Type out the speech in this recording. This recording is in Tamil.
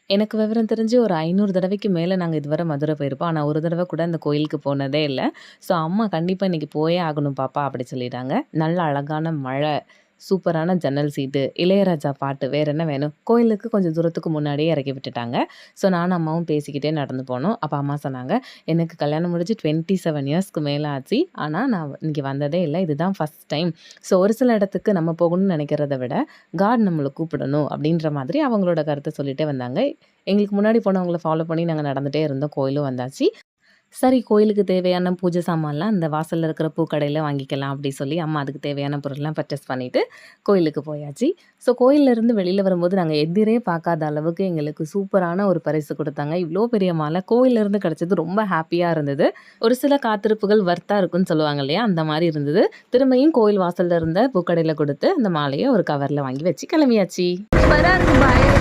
எனக்கு விவரம் தெரிஞ்சு ஒரு 500 தடவைக்கு மேல நாங்க இதுவரை மதுரை போயிருப்போம். ஆனா, ஒரு தடவ கூட அந்த கோயிலுக்கு போனதே இல்ல. ஸோ, அம்மா "கண்டிப்பா இன்னைக்கு போயே ஆகணும் பாப்பா" அப்படி சொல்லிட்டாங்க. நல்ல அழகான மழை, சூப்பரான ஜன்னல் சீட்டு, இளையராஜா பாட்டு, வேற என்ன வேணும்? கோயிலுக்கு கொஞ்சம் தூரத்துக்கு முன்னாடியே இறக்கி விட்டுட்டாங்க. ஸோ, நானும் அம்மாவும் பேசிக்கிட்டே நடந்து போனோம். அப்ப அம்மா சொன்னாங்க, "எனக்கு கல்யாணம் முடிஞ்சு 27 இயர்ஸ்க்கு மேல ஆச்சு. ஆனா, நான் இங்க வந்ததே இல்ல. இதுதான் ஃபர்ஸ்ட் டைம். ஸோ, ஒரு சில இடத்துக்கு நம்ம போகணும்னு நெனைக்கிறத விட, காட் நம்மள கூப்பிடணும்." அப்படின்ற மாதிரி அவங்களோட கருத்த சொல்லிட்டே வந்தாங்க. எங்களுக்கு முன்னாடி போனவங்கள ஃபாலோ பண்ணி நாங்க நடந்துட்டே இருந்தோம். கோயிலும் வந்தாச்சு. சரி கோயிலுக்கு தேவையான பூஜை சாமான்லாம் அந்த வாசல்ல இருக்கிற பூக்கடையில வாங்கிக்கலாம் அப்படி சொல்லி அம்மா அதுக்கு தேவையான பொருள்லாம் பர்ச்சேஸ் பண்ணிட்டு கோயிலுக்கு போயாச்சு. ஸோ கோயில்லேருந்து வெளியில வரும்போது நாங்க எதிரே பார்க்காத அளவுக்கு எங்களுக்கு சூப்பரான ஒரு பரிசு குடுத்தாங்க. இவ்ளோ பெரிய மாலை கோயில்லேருந்து கிடைச்சது ரொம்ப ஹாப்பியா இருந்தது. ஒரு சில காத்திருப்புகள் வர்த்தா இருக்குன்னு சொல்லுவாங்க இல்லையா? அந்த மாரி இருந்தது. திரும்பியும் கோயில் வாசல்ல இருந்த பூக்கடையில குடுத்து அந்த மாலைய ஒரு கவர்ல வாங்கி வச்சு கிளம்பியாச்சு. சூப்பரா இருக்கு.